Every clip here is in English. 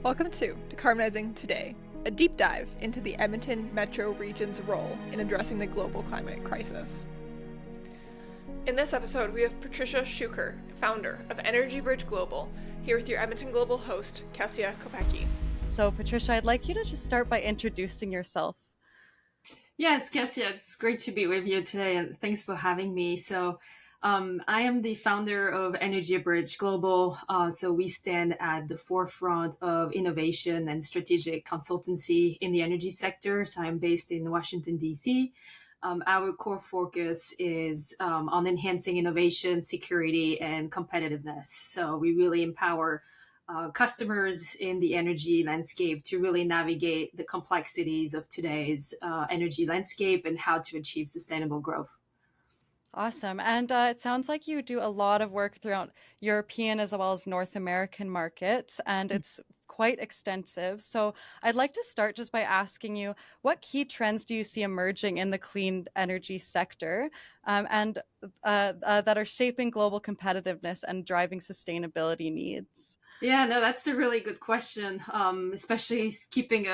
Welcome to Decarbonizing Today, a deep dive into the Edmonton metro region's role in addressing the global climate crisis. In this episode, we have Patricia Schouker, founder of Energy Bridge Global, here with your Edmonton Global host, Kessia Kopecky. So, Patricia, I'd like you to just start by introducing yourself. Yes, Kessia, it's great to be with you today, and thanks for having me. I am the founder of Energy Bridge Global. So we stand at the forefront of innovation and strategic consultancy in the energy sector. So I'm based in Washington, D.C. Our core focus is on enhancing innovation, security, and competitiveness. So we really empower customers in the energy landscape to really navigate the complexities of today's energy landscape and how to achieve sustainable growth. Awesome. And it sounds like you do a lot of work throughout European as well as North American markets, and it's quite extensive. So I'd like to start just by asking you, what key trends do you see emerging in the clean energy sector and that are shaping global competitiveness and driving sustainability needs? Yeah, no, that's a really good question, especially keeping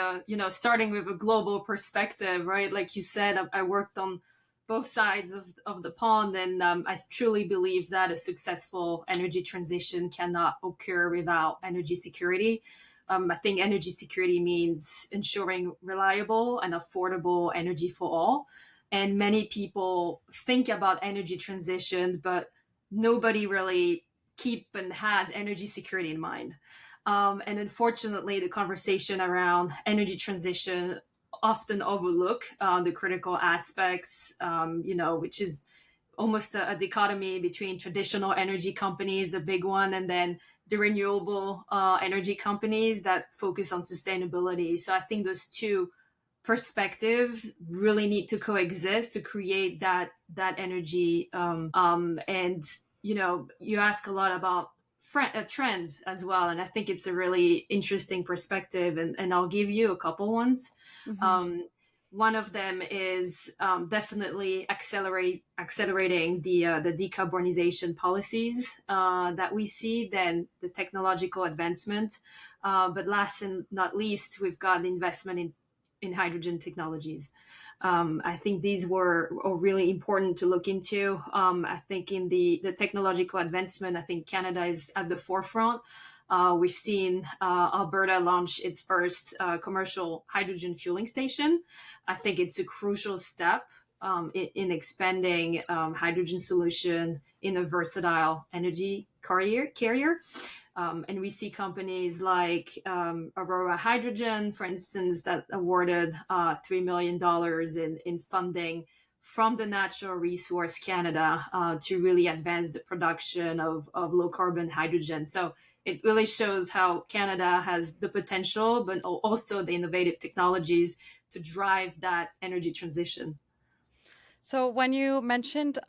starting with a global perspective, right? Like you said, I worked on both sides of the pond, and I truly believe that a successful energy transition cannot occur without energy security. I think energy security means ensuring reliable and affordable energy for all. And many people think about energy transition, but nobody really keep and has energy security in mind. And unfortunately, the conversation around energy transition often overlook the critical aspects, which is almost a dichotomy between traditional energy companies, the big one, and then the renewable energy companies that focus on sustainability. So I think those two perspectives really need to coexist to create that energy. And you ask a lot about trends as well, and I think it's a really interesting perspective, and I'll give you a couple ones. Mm-hmm. One of them is definitely accelerating the decarbonization policies that we see, then the technological advancement, but last and not least, we've got the investment in hydrogen technologies. I think these are really important to look into. I think in the technological advancement, I think Canada is at the forefront. We've seen Alberta launch its first commercial hydrogen fueling station. I think it's a crucial step in expanding hydrogen solution in a versatile energy carrier. And we see companies like Aurora Hydrogen, for instance, that awarded $3 million in funding from the Natural Resource Canada to really advance the production of low carbon hydrogen. So it really shows how Canada has the potential, but also the innovative technologies to drive that energy transition. So when you mentioned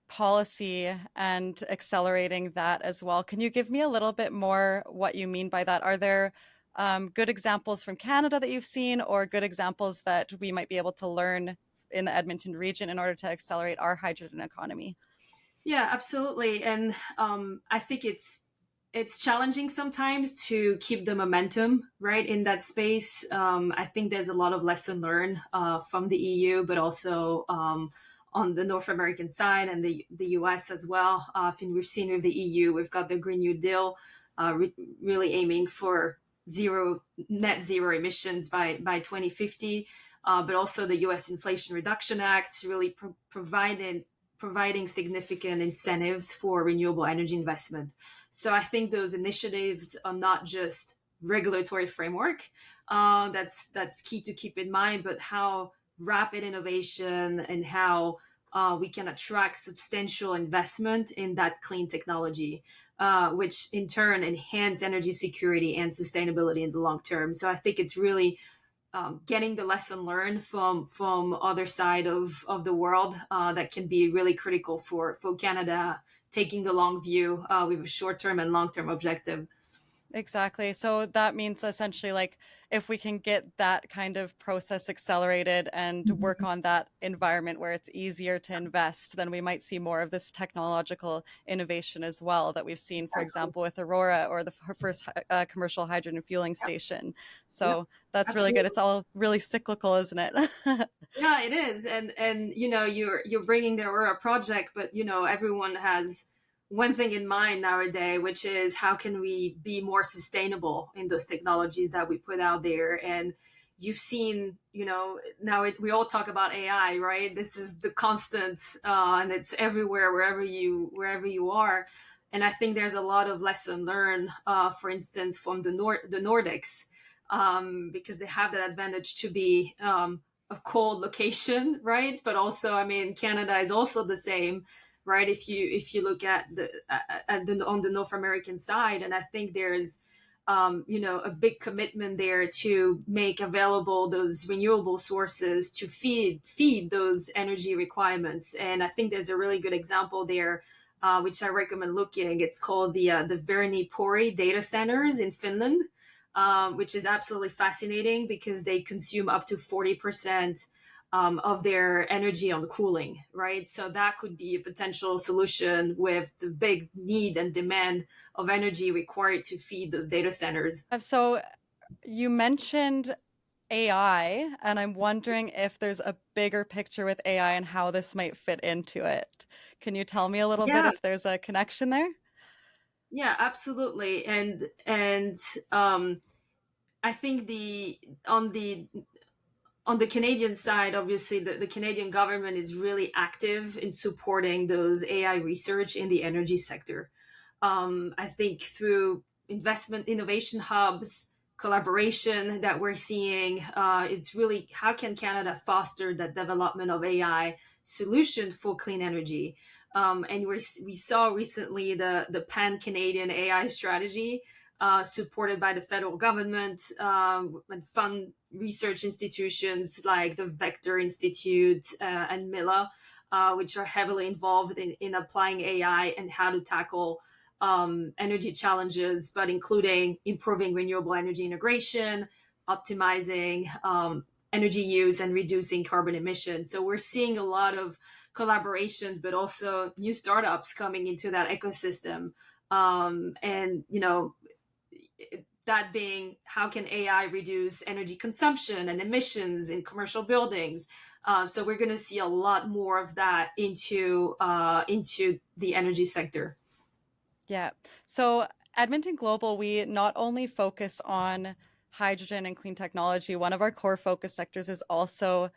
policy and accelerating that as well, can you give me a little bit more what you mean by that? Are there good examples from Canada that you've seen, or good examples that we might be able to learn in the Edmonton region in order to accelerate our hydrogen economy? Yeah, absolutely. And I think it's challenging sometimes to keep the momentum right in that space. I think there's a lot of lesson learned from the EU, but also on the North American side and the US as well. I think we've seen with the EU, we've got the Green New Deal really aiming for net zero emissions by 2050, but also the US Inflation Reduction Act really providing significant incentives for renewable energy investment. So I think those initiatives are not just regulatory framework. That's key to keep in mind, but how rapid innovation and how we can attract substantial investment in that clean technology, which in turn enhance energy security and sustainability in the long term. So I think it's really getting the lesson learned from other side of the world that can be really critical for Canada, taking the long view with a short-term and long-term objective. Exactly. So that means essentially like if we can get that kind of process accelerated and work Mhm. on that environment where it's easier to invest, then we might see more of this technological innovation as well that we've seen, for Exactly. example, with Aurora or the first commercial hydrogen fueling Yep. station. Yep. So that's really good. Absolutely. It's all really cyclical, isn't it? Yeah, it is, and you're bringing the Aurora project, but everyone has one thing in mind nowadays, which is how can we be more sustainable in those technologies that we put out there. And you've seen, now we all talk about AI, right? This is the constant, and it's everywhere, wherever you are. And I think there's a lot of lesson learned, for instance, from the Nordics, because they have that advantage to be. A cold location, right? But also, I mean, Canada is also the same, right? If you look at the on the North American side, and I think there's a big commitment there to make available those renewable sources to feed those energy requirements. And I think there's a really good example there, which I recommend looking. It's called the Verni Pori data centers in Finland, which is absolutely fascinating because they consume up to 40% of their energy on cooling, right? So that could be a potential solution with the big need and demand of energy required to feed those data centers. So you mentioned AI, and I'm wondering if there's a bigger picture with AI and how this might fit into it. Can you tell me a little bit Yeah, if there's a connection there? yeah, absolutely. And um, I think on the Canadian side, obviously, the Canadian government is really active in supporting those AI research in the energy sector. I think through investment innovation hubs, collaboration that we're seeing, it's really how can Canada foster the development of AI solution for clean energy. And we saw recently the Pan Canadian AI strategy, supported by the federal government, and fund research institutions like the Vector Institute, and Mila, which are heavily involved in applying AI and how to tackle energy challenges, but including improving renewable energy integration, optimizing energy use, and reducing carbon emissions. So we're seeing a lot of collaborations, but also new startups coming into that ecosystem. And that being how can AI reduce energy consumption and emissions in commercial buildings. So we're going to see a lot more of that into the energy sector. Yeah. So Edmonton Global, we not only focus on hydrogen and clean technology, one of our core focus sectors is also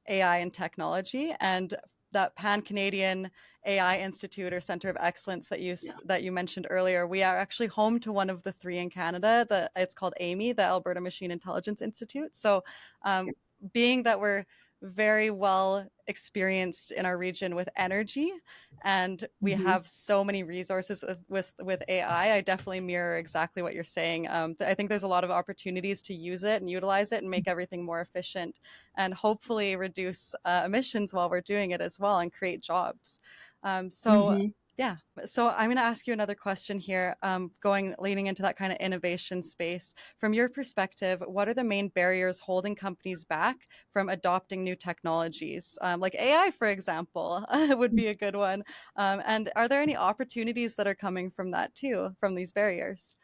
AI and technology. And that Pan Canadian AI Institute or Center of Excellence Yeah. that you mentioned earlier, we are actually home to one of the three in Canada. It's called AMI, the Alberta Machine Intelligence Institute. So, being that we're very well experienced in our region with energy, and we Mm-hmm. have so many resources with AI. I definitely mirror exactly what you're saying. I think there's a lot of opportunities to use it and utilize it and make everything more efficient, and hopefully reduce emissions while we're doing it as well and create jobs. So Mm-hmm. yeah, so I'm going to ask you another question here, leaning into that kind of innovation space. From your perspective, what are the main barriers holding companies back from adopting new technologies? Like AI, for example, would be a good one. And are there any opportunities that are coming from that too, from these barriers?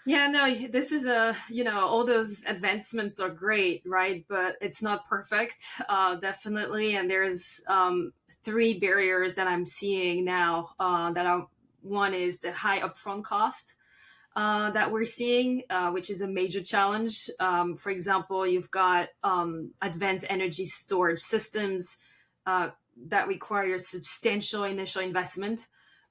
Yeah, no, this is all those advancements are great, right? But it's not perfect, definitely. And there's three barriers that I'm seeing now. One is the high upfront cost that we're seeing, which is a major challenge. For example, you've got advanced energy storage systems that require substantial initial investment.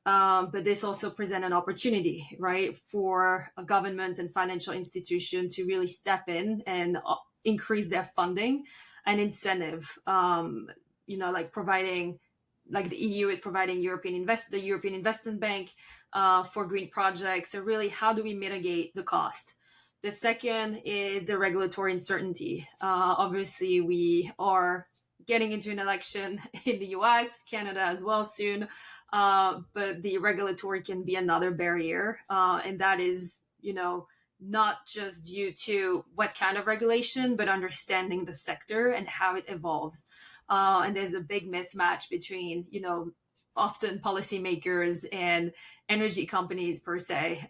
But this also present an opportunity, right, for a government and financial institution to really step in and increase their funding and incentive. Like providing, like the EU is providing the European Investment Bank for green projects. So really, how do we mitigate the cost? The second is the regulatory uncertainty. Obviously, we are getting into an election in the US, Canada as well soon. But the regulatory can be another barrier. And that is, not just due to what kind of regulation, but understanding the sector and how it evolves. And there's a big mismatch between, often policymakers and energy companies per se.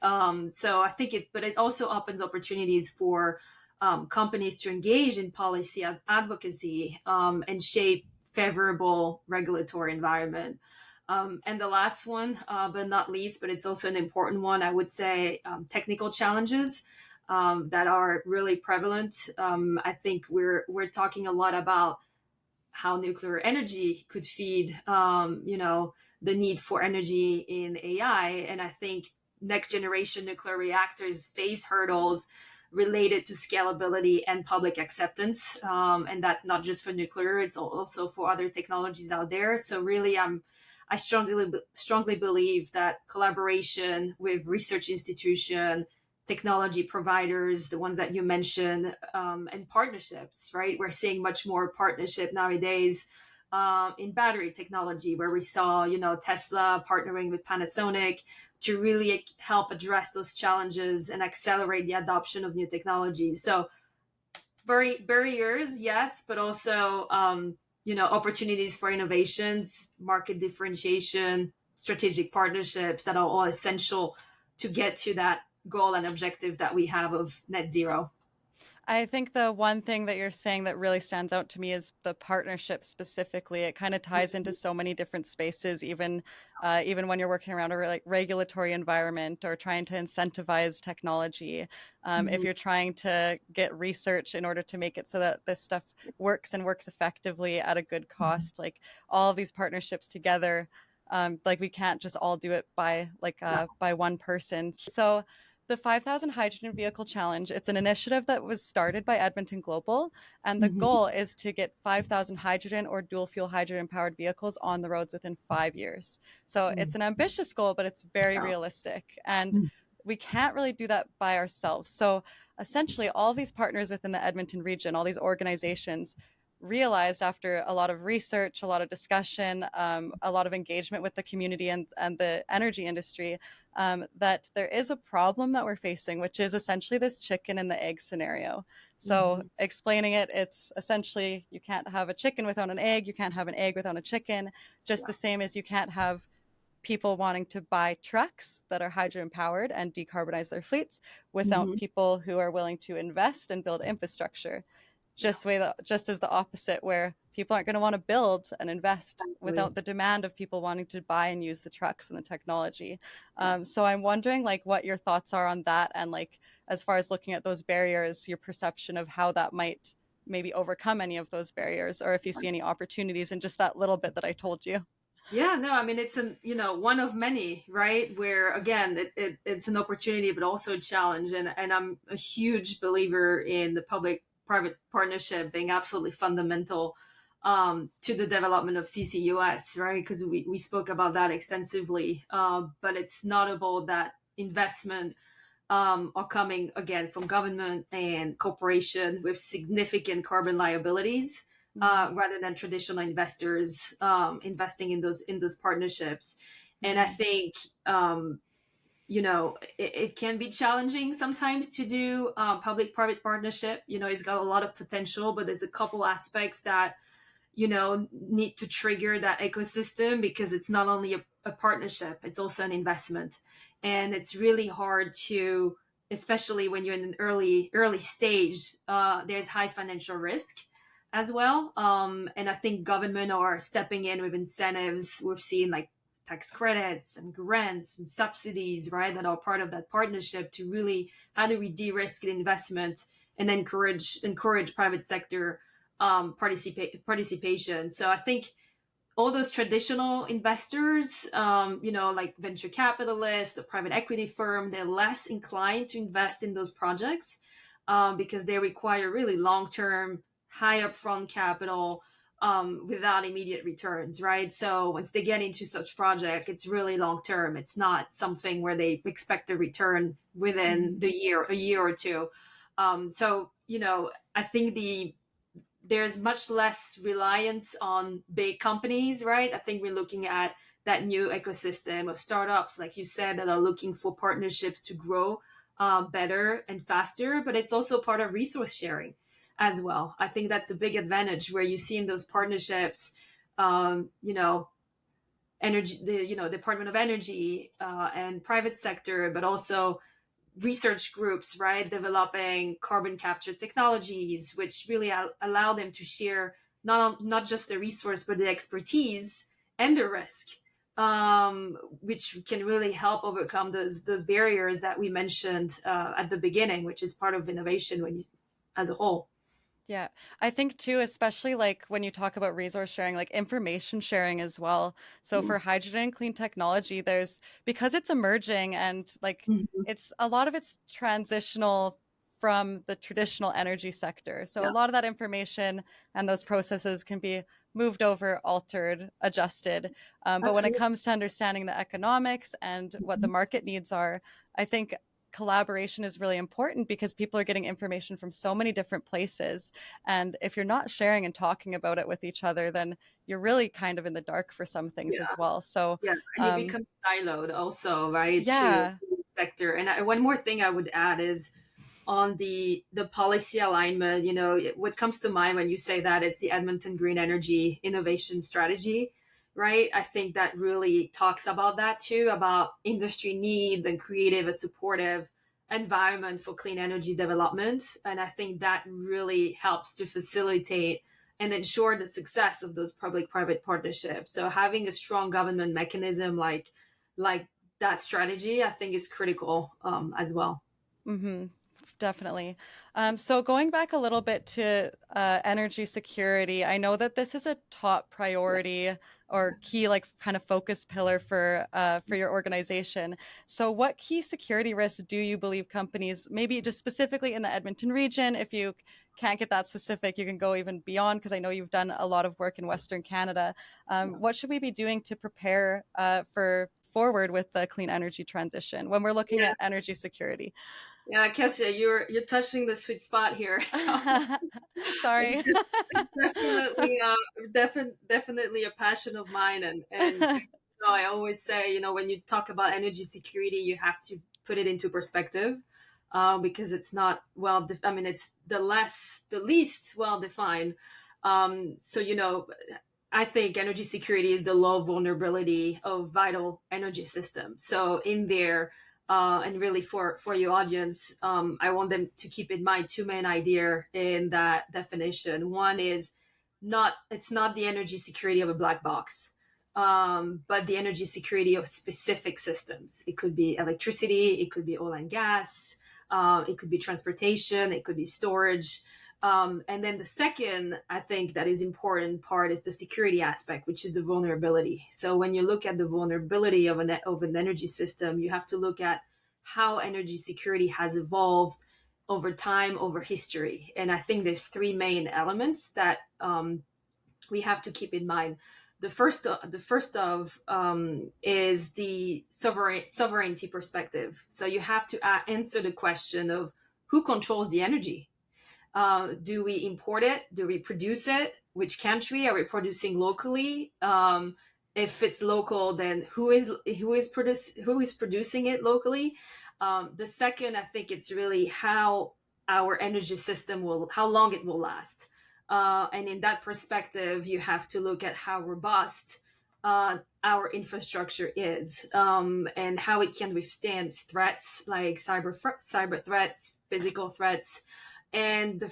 So I think but it also opens opportunities for companies to engage in policy advocacy and shape favorable regulatory environment. And the last one, but not least, but it's also an important one, I would say, technical challenges that are really prevalent. I think we're talking a lot about how nuclear energy could feed, the need for energy in AI, and I think next generation nuclear reactors face hurdles related to scalability and public acceptance, and that's not just for nuclear; it's also for other technologies out there. So really, I strongly believe that collaboration with research institution, technology providers, the ones that you mentioned, and partnerships, right? We're seeing much more partnership nowadays in battery technology, where we saw, Tesla partnering with Panasonic to really help address those challenges and accelerate the adoption of new technologies. So barriers, yes, but also, opportunities for innovations, market differentiation, strategic partnerships that are all essential to get to that goal and objective that we have of net zero. I think the one thing that you're saying that really stands out to me is the partnership specifically. It kind of ties into so many different spaces, even when you're working around a regulatory environment or trying to incentivize technology. If you're trying to get research in order to make it so that this stuff works and works effectively at a good cost, like all of these partnerships together, like we can't just all do it by one person. So the 5,000 Hydrogen Vehicle Challenge, it's an initiative that was started by Edmonton Global, and the goal is to get 5,000 hydrogen or dual fuel hydrogen powered vehicles on the roads within 5 years. So it's an ambitious goal, but it's very realistic. And we can't really do that by ourselves. So essentially, all these partners within the Edmonton region, all these organizations, realized after a lot of research, a lot of discussion, a lot of engagement with the community and the energy industry, that there is a problem that we're facing, which is essentially this chicken and the egg scenario. So explaining it, it's essentially you can't have a chicken without an egg, you can't have an egg without a chicken, just the same as you can't have people wanting to buy trucks that are hydrogen powered and decarbonize their fleets without people who are willing to invest and build infrastructure. Just as the opposite, where people aren't going to want to build and invest without the demand of people wanting to buy and use the trucks and the technology. So I'm wondering, like, what your thoughts are on that, and like as far as looking at those barriers, your perception of how that might maybe overcome any of those barriers, or if you see any opportunities in just that little bit that I told you. Yeah, no, I mean, it's one of many, right? Where again, it's an opportunity, but also a challenge. And I'm a huge believer in the public-private partnership being absolutely fundamental to the development of CCUS, right? Because we spoke about that extensively. But it's notable that investment are coming again from government and corporation with significant carbon liabilities, rather than traditional investors investing in those partnerships. And I think it can be challenging sometimes to do public-private partnership. It's got a lot of potential, but there's a couple aspects that need to trigger that ecosystem, because it's not only a partnership, it's also an investment. And it's really hard to, especially when you're in an early stage, there's high financial risk as well. And I think government are stepping in with incentives. We've seen like tax credits and grants and subsidies, right, that are part of that partnership to really, how do we de-risk the investment and encourage private sector participation. So I think all those traditional investors, like venture capitalists, the private equity firm, they're less inclined to invest in those projects because they require really long-term, high upfront capital without immediate returns, right? So once they get into such project, it's really long-term. It's not something where they expect a return within a year or two. So, I think there's much less reliance on big companies, right? I think we're looking at that new ecosystem of startups, like you said, that are looking for partnerships to grow better and faster, but it's also part of resource sharing as well. I think that's a big advantage where you see in those partnerships, you know, energy, the Department of Energy and private sector, but also research groups, right, developing carbon capture technologies, which really allow them to share not just the resource but the expertise and the risk, which can really help overcome those barriers that we mentioned at the beginning, which is part of innovation as a whole. Yeah, I think too, especially like when you talk about resource sharing, like information sharing as well. So for hydrogen and clean technology, there's because it's emerging and like Mhm. it's a lot of it's transitional from the traditional energy sector. So a Yeah, lot of that information and those processes can be moved over, altered, adjusted. But when it absolutely. comes to understanding the economics and what the market needs are, I think collaboration is really important because people are getting information from so many different places. And if you're not sharing and talking about it with each other, then you're really kind of in the dark for some things Yeah. as well. So, Yeah, and you um, become siloed also, right, to yeah. the sector. And one more thing I would add is on the policy alignment. What comes to mind when you say that, it's the Edmonton Green Energy Innovation Strategy, right? I think that really talks about that too, about industry need and creative and supportive environment for clean energy development. And I think that really helps to facilitate and ensure the success of those public-private partnerships. So having a strong government mechanism like that strategy, I think, is critical as well. Mm-hmm. Definitely. So going back a little bit to energy security, I know that this is a top priority or key, like kind of focus pillar for your organization. So what key security risks do you believe companies, maybe just specifically in the Edmonton region, if you can't get that specific, you can go even beyond, because I know you've done a lot of work in Western Canada. What should we be doing to prepare for forward with the clean energy transition when we're looking Yeah. at energy security? Yeah, Kessia, you're touching the sweet spot here. So it's, Sorry. it's definitely definitely a passion of mine, and I always say, when you talk about energy security, you have to put it into perspective, because it's not I mean, it's the least well defined. So I think energy security is the low vulnerability of vital energy systems. So in there, and really for your audience, I want them to keep in mind two main ideas in that definition. One is it's not the energy security of a black box, but the energy security of specific systems. It could be electricity, it could be oil and gas, it could be transportation, it could be storage. And then the second, I think, that is important part is the security aspect, which is the vulnerability. So when you look at the vulnerability of an energy system, you have to look at how energy security has evolved over time, over history. And I think there's three main elements that we have to keep in mind. The first is the sovereignty perspective. So you have to answer the question of who controls the energy. Do we import it? Do we produce it? Which country are we producing locally? If it's local, then who is producing it locally? The second, I think it's really how our energy system how long it will last. And in that perspective, you have to look at how robust our infrastructure is, and how it can withstand threats like cyber threats, physical threats. And the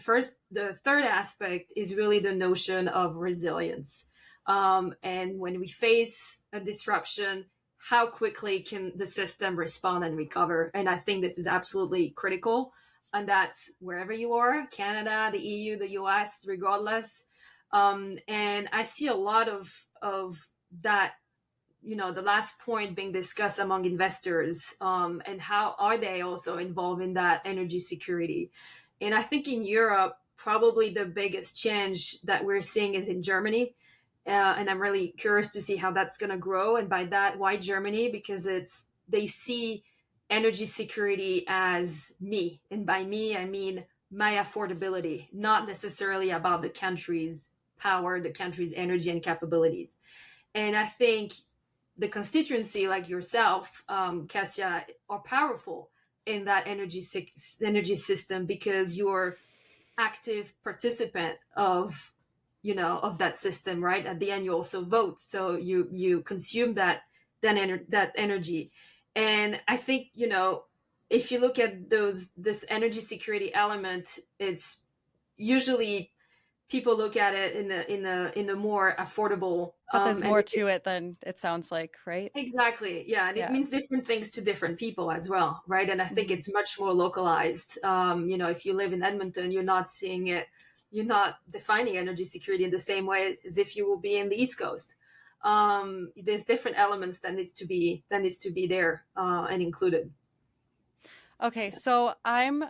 third aspect is really the notion of resilience. And when we face a disruption, how quickly can the system respond and recover? And I think this is absolutely critical. And that's wherever you are, Canada, the EU, the US, regardless. And I see a lot of that, the last point being discussed among investors, and how are they also involved in that energy security. And I think in Europe, probably the biggest change that we're seeing is in Germany. And I'm really curious to see how that's going to grow. And by that, why Germany? Because they see energy security as me. And by me, I mean my affordability, not necessarily about the country's power, the country's energy and capabilities. And I think the constituency like yourself, Kessia, are powerful in that energy system because you're active participant of of that system, right? At the end, you also vote, so you consume that energy. And I think if you look at this energy security element, it's usually people look at it in the more affordable But there's and more to it than it sounds like, right? exactly, yeah, and it Yeah. means different things to different people as well, right? And I think Mhm. it's much more localized. If you live in Edmonton, you're not seeing it, you're not defining energy security in the same way as if you will be in the East Coast. There's different elements that needs to be there and included. Okay, so I'm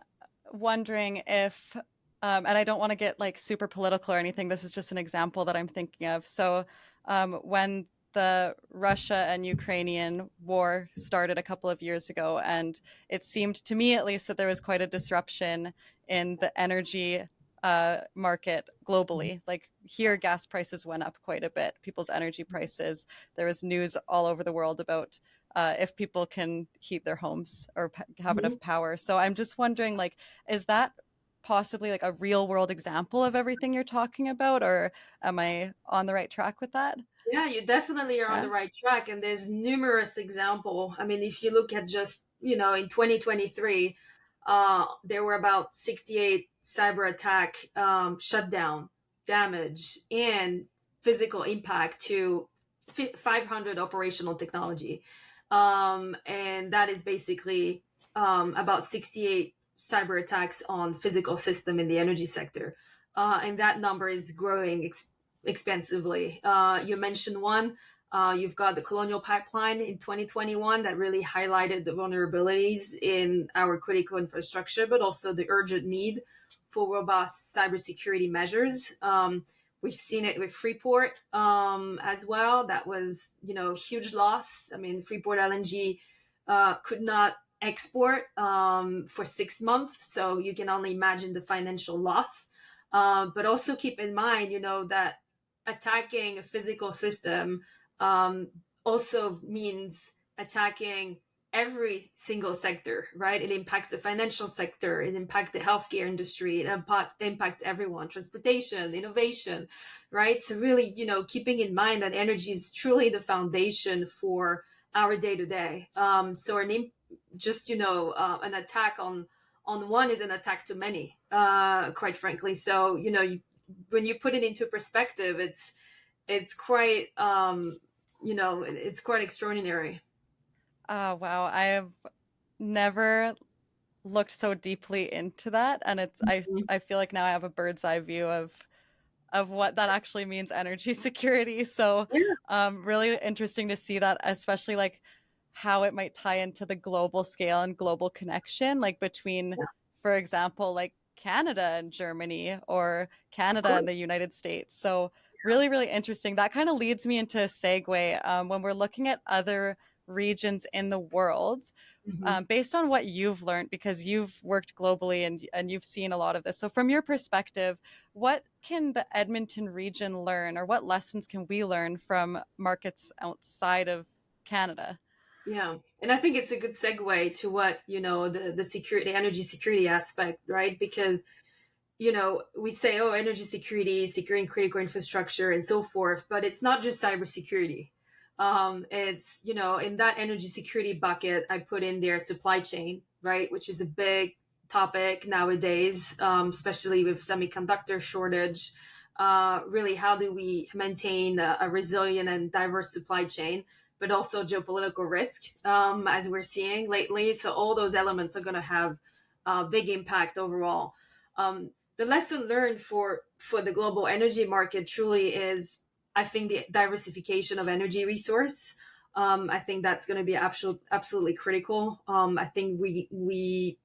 wondering if, and I don't want to get like super political or anything. This is just an example that I'm thinking of. So, when the Russia and Ukrainian war started a couple of years ago, and it seemed to me at least that there was quite a disruption in the energy market globally. Like here, gas prices went up quite a bit, people's energy prices. There was news all over the world about if people can heat their homes or have Mhm. enough power. So I'm just wondering, like, is that possibly like a real world example of everything you're talking about, or am I on the right track with that? Yeah, you definitely are on Yeah. the right track, and there's numerous example. I mean, if you look at just in 2023, there were about 68 cyber attack, shutdown, damage, and physical impact to 500 operational technology, and that is basically about 68 cyber attacks on physical system in the energy sector, and that number is growing expensively. You mentioned one. You've got the Colonial Pipeline in 2021 that really highlighted the vulnerabilities in our critical infrastructure, but also the urgent need for robust cybersecurity measures. We've seen it with Freeport as well. That was, huge loss. I mean, Freeport LNG could not export for 6 months, so you can only imagine the financial loss. But also keep in mind, that attacking a physical system um, also means attacking every single sector, right? It impacts the financial sector, it impacts the healthcare industry, it impacts everyone, transportation, innovation, right? So really, keeping in mind that energy is truly the foundation for our day to day. So an attack on one is an attack to many, quite frankly. So when you put it into perspective, it's quite it's quite extraordinary. Oh, wow. I've never looked so deeply into that, and Mhm. I feel like now I have a bird's eye view of what that actually means, energy security. So, Yeah. really interesting to see that, especially like how it might tie into the global scale and global connection, like between, Yeah, for example, like Canada and Germany or of Canada and the course. United States. So, really, really interesting. That kind of leads me into a segue when we're looking at other regions in the world, Hmm. based on what you've learned, because you've worked globally and you've seen a lot of this. So, from your perspective, what can the Edmonton region learn, or what lessons can we learn from markets outside of Canada? Yeah, and I think it's a good segue to what the security, energy security aspect, right? Because we say, oh, energy security, securing critical infrastructure, and so forth, but it's not just cybersecurity. It's in that energy security bucket, I put in there supply chain, right, which is a big topic nowadays, especially with semiconductor shortage. Really, how do we maintain a resilient and diverse supply chain, but also geopolitical risk, as we're seeing lately? So all those elements are going to have a big impact overall. The lesson learned for the global energy market truly is, I think, the diversification of energy resource. I think that's going to be absolutely critical. I think we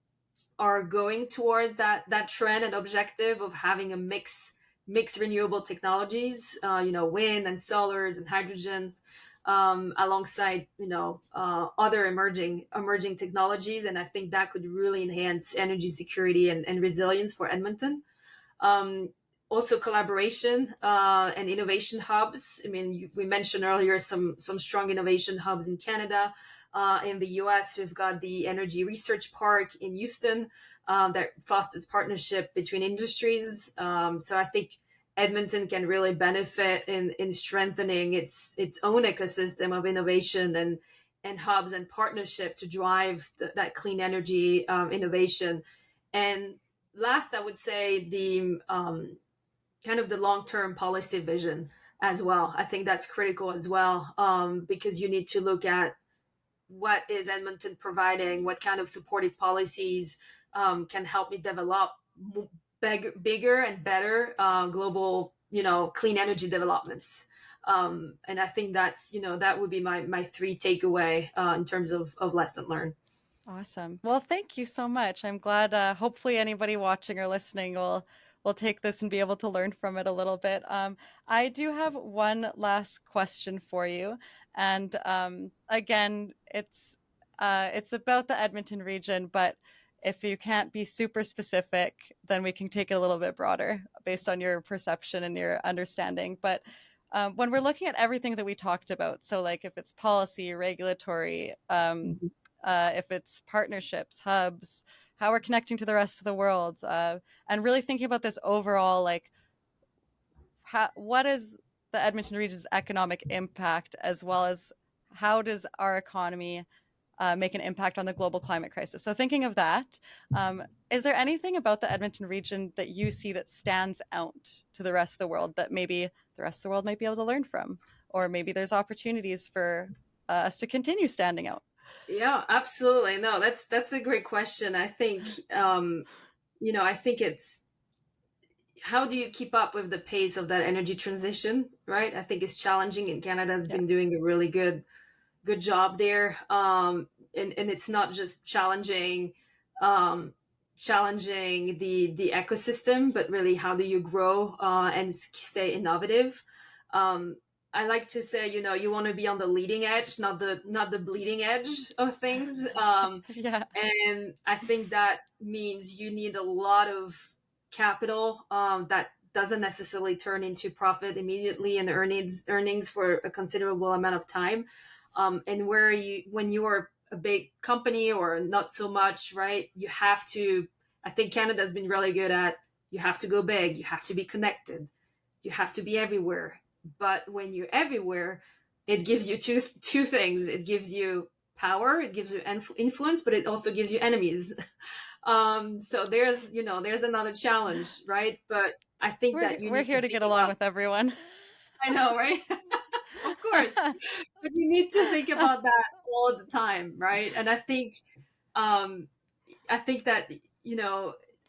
are going toward that trend and objective of having a mix renewable technologies, wind and solars and hydrogens, alongside other emerging technologies, and I think that could really enhance energy security and resilience for Edmonton. um, Also collaboration and innovation hubs. I mean, we mentioned earlier some strong innovation hubs in Canada. In the US, we've got the Energy Research Park in Houston that fosters partnership between industries. So I think Edmonton can really benefit in strengthening its own ecosystem of innovation and hubs and partnership to drive that clean energy innovation. And last, I would say the kind of the long-term policy vision as well. I think that's critical as well, because you need to look at what is Edmonton providing, what kind of supportive policies can help me develop bigger and better global, clean energy developments. And I think that's, that would be my three takeaway in terms of lesson learned. Awesome. Well, thank you so much. I'm glad hopefully anybody watching or listening will take this and be able to learn from it a little bit. I do have one last question for you. And again, it's about the Edmonton region, but if you can't be super specific, then we can take it a little bit broader based on your perception and your understanding. But when we're looking at everything that we talked about, so like if it's policy, regulatory, Mhm. if it's partnerships, hubs, how we're connecting to the rest of the world, and really thinking about this overall, like what is the Edmonton region's economic impact, as well as how does our economy make an impact on the global climate crisis. So thinking of that, is there anything about the Edmonton region that you see that stands out to the rest of the world that maybe the rest of the world might be able to learn from? Or maybe there's opportunities for us to continue standing out? Yeah, absolutely. No, that's a great question. I think I think it's how do you keep up with the pace of that energy transition, right? I think it's challenging, and Canada has Yeah. been doing a really good job there. And it's not just challenging the ecosystem, but really how do you grow and stay innovative. Um, I like to say, you want to be on the leading edge, not the bleeding edge of things. Yeah. And I think that means you need a lot of capital that doesn't necessarily turn into profit immediately and earnings for a considerable amount of time. And when you are a big company or not so much, right? You have to. I think Canada has been really good at. You have to go big. You have to be connected. You have to be everywhere. But when you're everywhere, it gives you two things. It gives you power. It gives you influence, but it also gives you enemies. So there's another challenge, right? But I think that you We're need to here to think get along about. with everyone. I know, right? Of course, but you need to think about that all the time, right? And um, I think that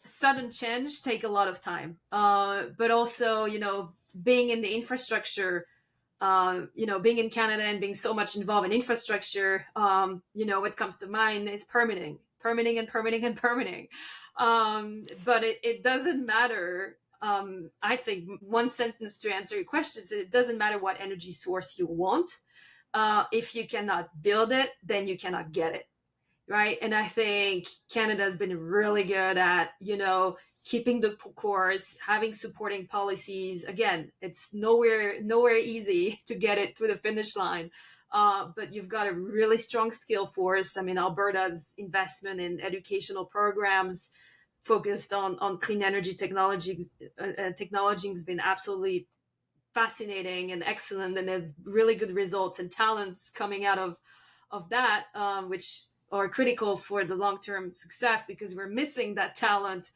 sudden change take a lot of time, but also being in the infrastructure, being in Canada and being so much involved in infrastructure, what comes to mind is permitting and permitting and permitting. But it doesn't matter. I think one sentence to answer your question is it doesn't matter what energy source you want. If you cannot build it, then you cannot get it, right? And I think Canada has been really good at, keeping the course, having supporting policies. Again, it's nowhere easy to get it through the finish line. But you've got a really strong skill force. I mean, Alberta's investment in educational programs focused on clean energy technology has been absolutely fascinating and excellent, and there's really good results and talents coming out of that, which are critical for the long-term success, because we're missing that talent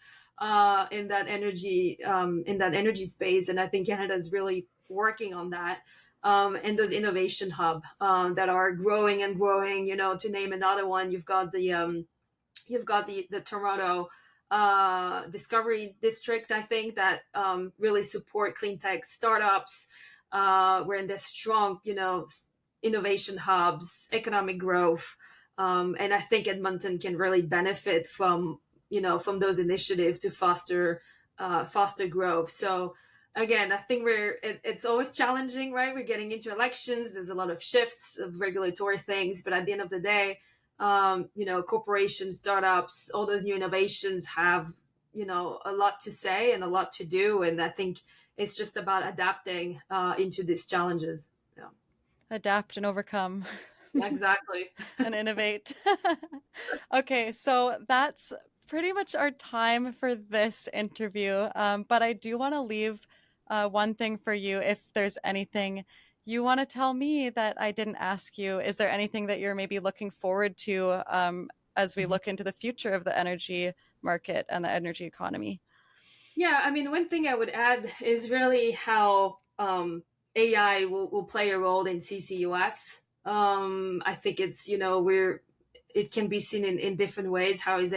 in that energy space. And I think Canada is really working on that. And those innovation hub that are growing and growing. To name another one, you've got the Toronto Discovery District, I think, that really support clean tech startups. We're in this strong, innovation hubs, economic growth. And I think Edmonton can really benefit from those initiatives to foster growth. So again, I think it's always challenging, right? We're getting into elections. There's a lot of shifts of regulatory things, but at the end of the day, corporations, startups, all those new innovations have, a lot to say and a lot to do. And I think it's just about adapting into these challenges. Yeah. Adapt and overcome. Exactly. and innovate. Okay, so that's pretty much our time for this interview. But I do want to leave one thing for you. If there's anything you want to tell me that I didn't ask you, is there anything that you're maybe looking forward to as we Mhm. look into the future of the energy market and the energy economy? Yeah, I mean, one thing I would add is really how AI will play a role in CCUS. I think it's, it can be seen in different ways. How will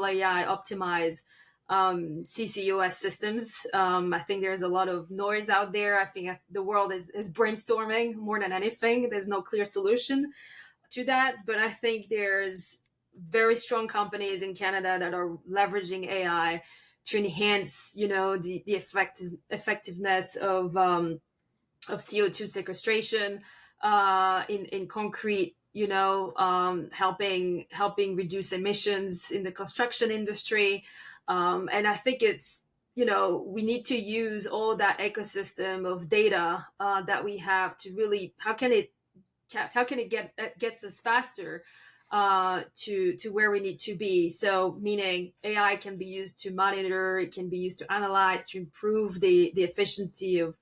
AI optimize CCUS systems? I think there's a lot of noise out there. I think the world is brainstorming more than anything. There's no clear solution to that, but I think there's very strong companies in Canada that are leveraging AI to enhance, the effectiveness of CO2 sequestration in concrete, helping reduce emissions in the construction industry, and I think it's, we need to use all that ecosystem of data that we have to really, how can it gets us faster to where we need to be. So meaning AI can be used to monitor, it can be used to analyze, to improve the efficiency of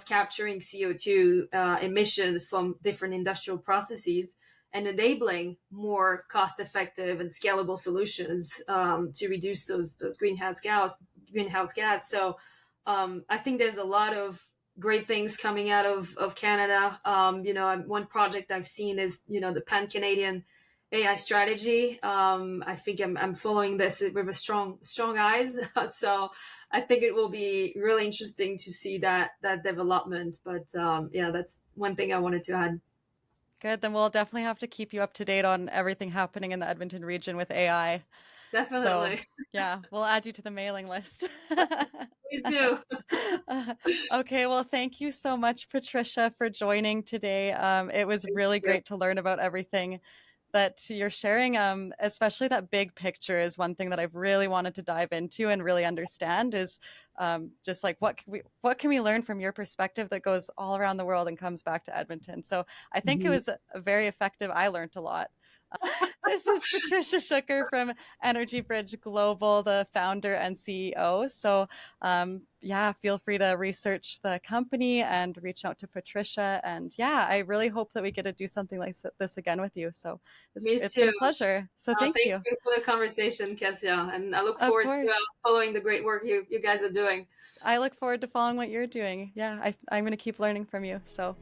capturing CO2 emission from different industrial processes, and enabling more cost-effective and scalable solutions to reduce those greenhouse gas. So I think there's a lot of great things coming out of Canada. One project I've seen is, the Pan Canadian AI strategy. I think I'm following this with a strong eyes. So I think it will be really interesting to see that development. But yeah, that's one thing I wanted to add. Good, then we'll definitely have to keep you up to date on everything happening in the Edmonton region with AI. So, Definitely. yeah, we'll add you to the mailing list. Please do. Okay, well, thank you so much, Patricia, for joining today. It was Thank really you. great to learn about everything that you're sharing. Especially that big picture is one thing that I've really wanted to dive into and really understand is just like what can we learn from your perspective that goes all around the world and comes back to Edmonton. So I think it Mhm. was very effective. I learned a lot. This is Patricia Schouker from Energy Bridge Global, the founder and CEO. So, yeah, feel free to research the company and reach out to Patricia. And yeah, I really hope that we get to do something like this again with you. So Me it's been too. a pleasure. So thank Thank you. you for the conversation, Kessia, and I look Of forward to course. following the great work you guys are doing. I look forward to following what you're doing. Yeah, I'm going to keep learning from you. So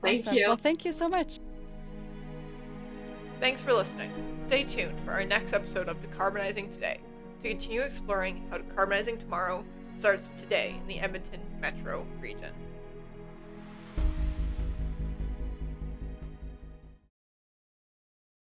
Thank awesome. Well, you. thank you so much. Thanks for listening. Stay tuned for our next episode of Decarbonizing Today to continue exploring how decarbonizing tomorrow starts today in the Edmonton metro region.